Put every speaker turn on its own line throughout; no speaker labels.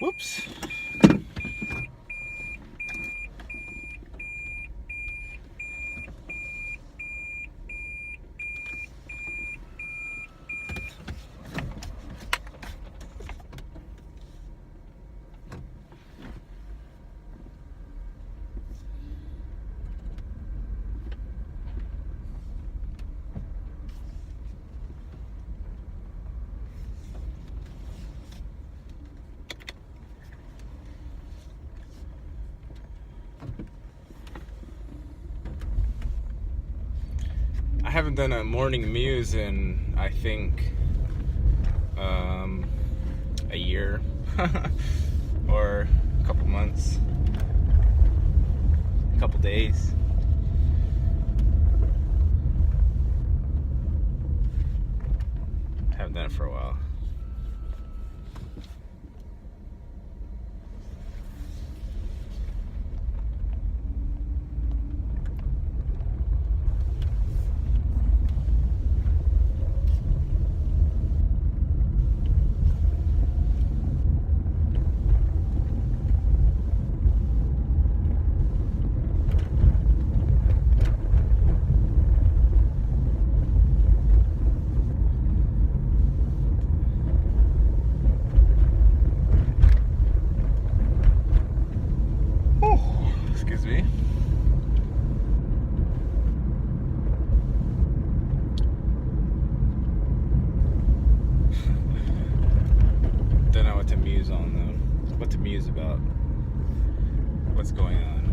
Whoops. I haven't done a morning muse in, I think, a year or a couple months, a couple days. Haven't done it for a while. Excuse me. Don't know what to muse on though. What to muse about. What's going on?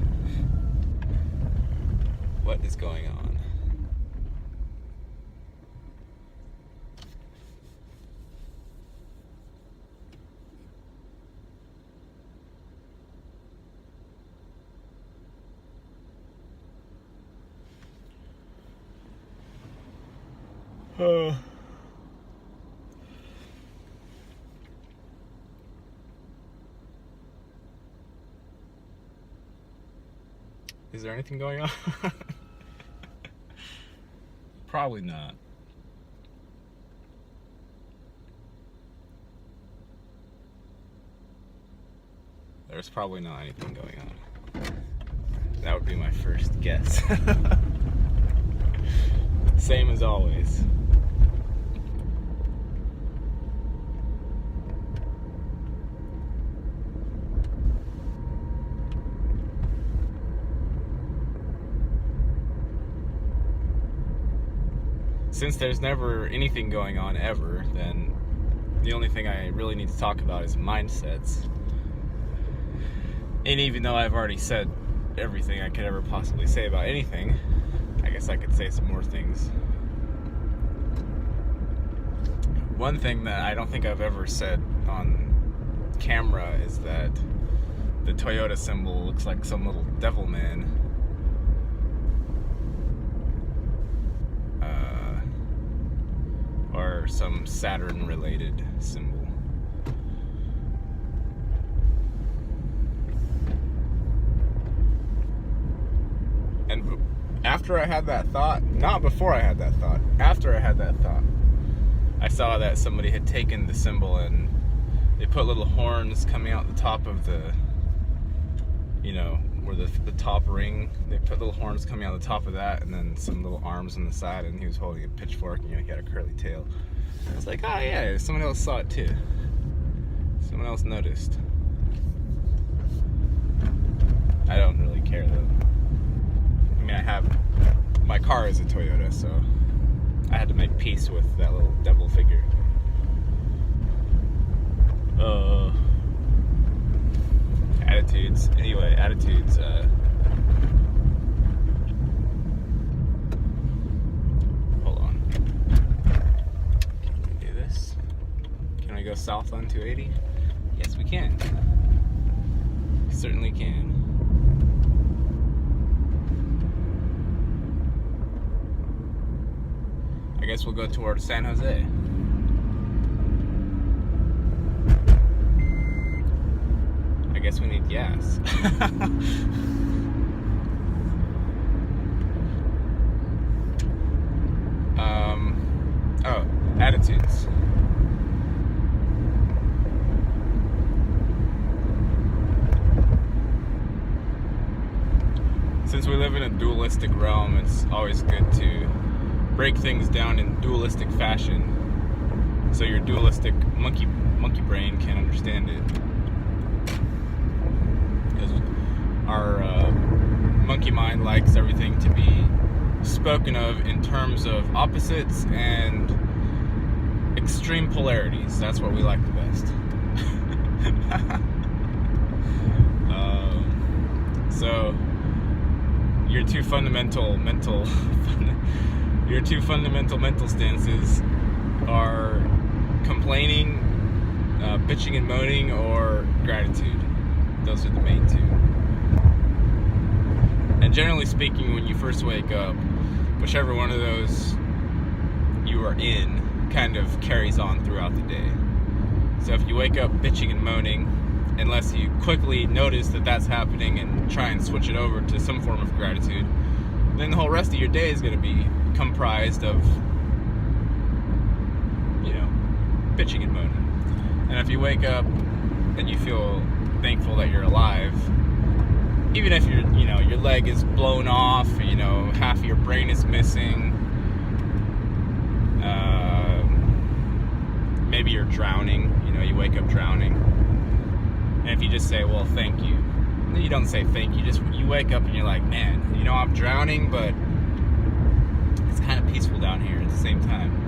What is going on? Is there anything going on? Probably not. There's probably not anything going on. That would be my first guess. Same as always. Since there's never anything going on ever, then the only thing I really need to talk about is mindsets. And even though I've already said everything I could ever possibly say about anything, I guess I could say some more things. One thing that I don't think I've ever said on camera is that the Toyota symbol looks like some little devil man. Or some Saturn related symbol. And after I had that thought, not before I had that thought, after I had that thought, I saw that somebody had taken the symbol and they put little horns coming out the top of the, you know, where the top ring, they put little horns coming out the top of that, and then some little arms on the side, and he was holding a pitchfork, and, you know, he had a curly tail. I was like, oh yeah, someone else saw it too. Someone else noticed. I don't really care though. I mean, my car is a Toyota, so I had to make peace with that little devil figure. Attitudes. Anyway, attitudes. Hold on. Can we do this? Can we go south on 280? Yes, we can. We certainly can. I guess we'll go towards San Jose. I guess we need gas. Oh, attitudes. we live in a dualistic realm, it's always good to break things down in dualistic fashion, so your dualistic monkey brain can understand it. Because our monkey mind likes everything to be spoken of in terms of opposites and extreme polarities. That's what we like the best. So your two fundamental mental stances are complaining, bitching and moaning, or gratitude. Those are the main two. And generally speaking, when you first wake up, whichever one of those you are in kind of carries on throughout the day. So if you wake up bitching and moaning, unless you quickly notice that that's happening and try and switch it over to some form of gratitude, then the whole rest of your day is going to be comprised of, bitching and moaning. And if you wake up and you feel thankful that you're alive, even if your leg is blown off, half of your brain is missing, maybe you're drowning, you wake up drowning. And if you just say, well, thank you. You don't say thank you, you wake up and you're like, man, I'm drowning, but it's kind of peaceful down here at the same time.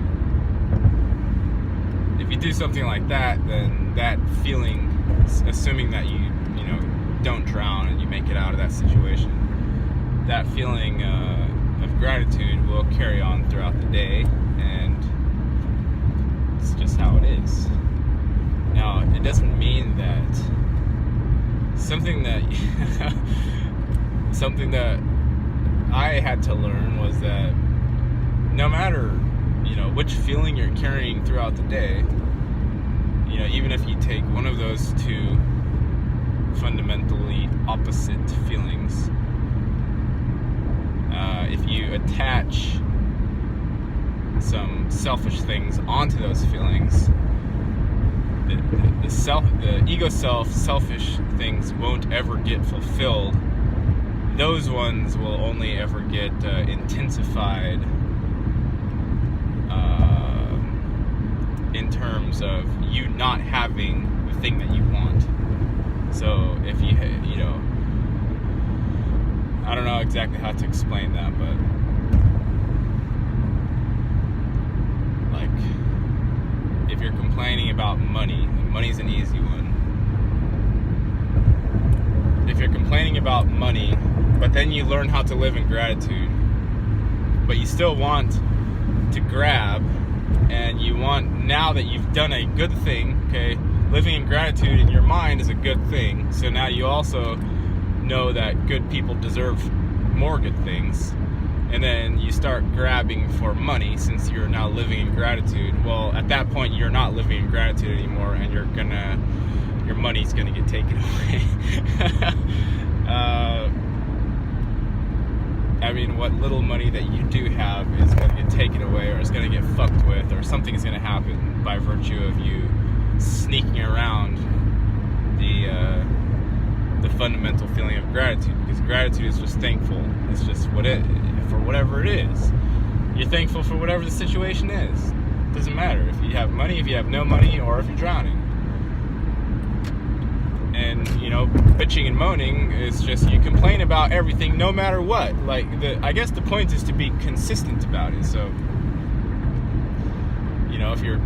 If you do something like that, then that feeling, assuming that you don't drown and you make it out of that situation, that feeling of gratitude will carry on throughout the day, and it's just how it is. Now, it doesn't mean that something that I had to learn was that no matter which feeling you're carrying throughout the day, even if you take one of those two fundamentally opposite feelings, if you attach some selfish things onto those feelings, the ego self, selfish things won't ever get fulfilled. Those ones will only ever get intensified in terms of you not having the thing that you want. So if you I don't know exactly how to explain that, but if you're complaining about money, money's an easy one. If you're complaining about money, but then you learn how to live in gratitude, but you still want to grab, and you want, now that you've done a good thing, okay, living in gratitude in your mind is a good thing, so now you also know that good people deserve more good things, and then you start grabbing for money since you're now living in gratitude. Well, at that point you're not living in gratitude anymore, and your money's gonna get taken away. What little money that you do have is gonna get taken away, or it's gonna get fucked with, or something is gonna happen by virtue of you sneaking around the fundamental feeling of gratitude, because gratitude is just thankful. It's just for whatever it is. You're thankful for whatever the situation is. It doesn't matter if you have money, if you have no money, or if you're drowning. And bitching and moaning is just you complain about everything no matter what. I guess the point is to be consistent about it. So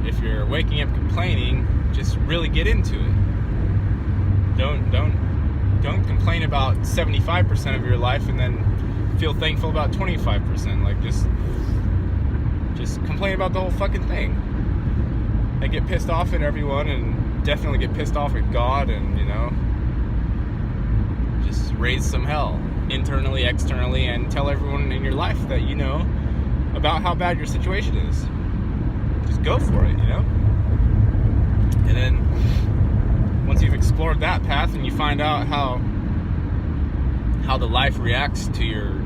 if you're waking up complaining, just really get into it. Don't complain about 75% of your life and then feel thankful about 25%. Just complain about the whole fucking thing. And get pissed off at everyone, and definitely get pissed off at God, and just raise some hell internally, externally, and tell everyone in your life that about how bad your situation is. Just go for it, And then once you've explored that path and you find out how the life reacts to your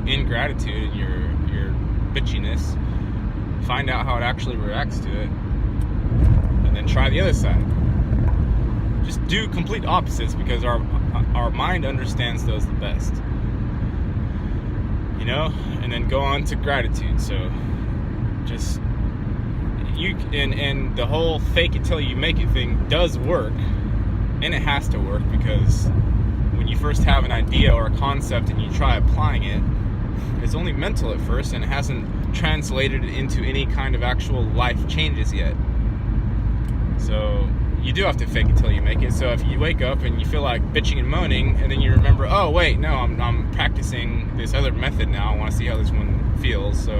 ingratitude, your bitchiness, find out how it actually reacts to it, and then try the other side. Just do complete opposites, because our mind understands those the best. you know, and then go on to gratitude. So just and the whole fake it till you make it thing does work, and it has to work, because when you first have an idea or a concept and you try applying it, it's only mental at first and it hasn't translated into any kind of actual life changes yet. So you do have to fake it till you make it. So if you wake up and you feel like bitching and moaning, and then you remember, oh wait, no, I'm practicing this other method now, I want to see how this one feels. So,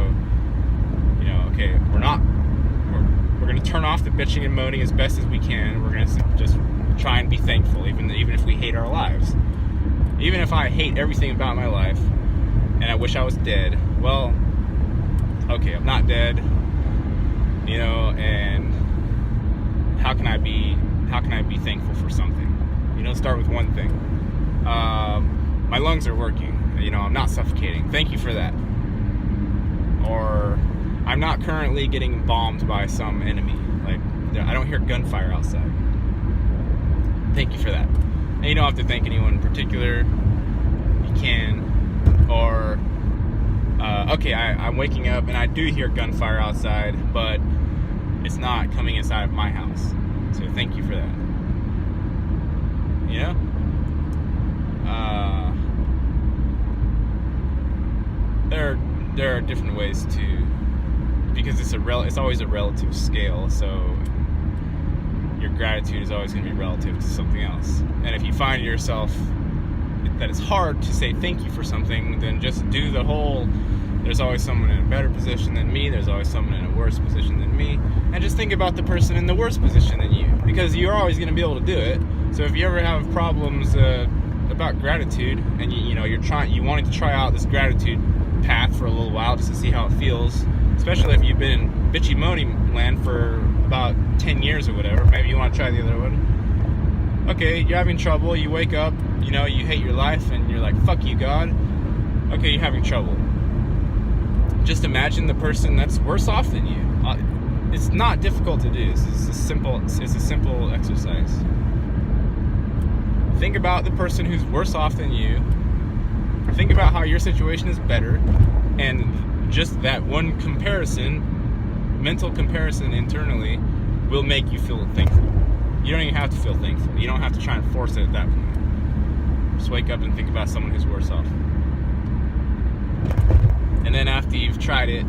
you know, okay, we're going to turn off the bitching and moaning as best as we can. We're going to just try and be thankful, even if we hate our lives. Even if I hate everything about my life and I wish I was dead, well, okay, I'm not dead, you know, and how can I be thankful for something? You know, start with one thing. My lungs are working, you know, I'm not suffocating. Thank you for that. Or I'm not currently getting bombed by some enemy. Like, I don't hear gunfire outside. Thank you for that. And you don't have to thank anyone in particular. You can. Or, okay, I'm waking up and I do hear gunfire outside, but it's not coming inside of my house. So thank you for that. You know? There are different ways to, because it's always a relative scale, so your gratitude is always going to be relative to something else. And if you find yourself that it's hard to say thank you for something, then just do the whole, there's always someone in a better position than me, there's always someone in a worse position than me, and just think about the person in the worst position than you, because you're always going to be able to do it. So if you ever have problems about gratitude, and you wanted to try out this gratitude path for a little while just to see how it feels, especially if you've been in bitchy moaning land for about 10 years or whatever, maybe you want to try the other one. Okay, you're having trouble, you wake up, you know, you hate your life, and you're like, fuck you, God. Okay, you're having trouble. Just imagine the person that's worse off than you. It's not difficult to do. It's a simple exercise. Think about the person who's worse off than you. Think about how your situation is better, and just that one comparison, mental comparison internally, will make you feel thankful. You don't even have to feel thankful. You don't have to try and force it at that point. Just wake up and think about someone who's worse off. And then after you've tried it,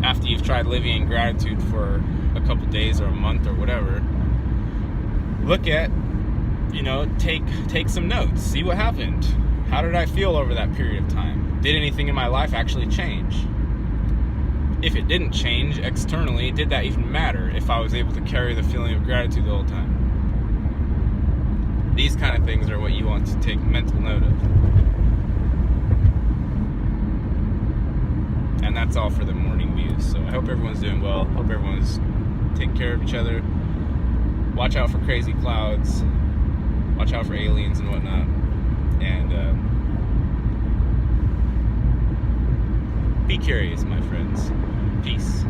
after you've tried living in gratitude for a couple days or a month or whatever, look at, you know, take some notes. See what happened. How did I feel over that period of time? Did anything in my life actually change? If it didn't change externally, did that even matter if I was able to carry the feeling of gratitude the whole time? These kind of things are what you want to take mental note of. And that's all for the morning muse. So I hope everyone's doing well. Hope everyone's taking care of each other. Watch out for crazy clouds. Watch out for aliens and whatnot. And be curious, my friends. Peace.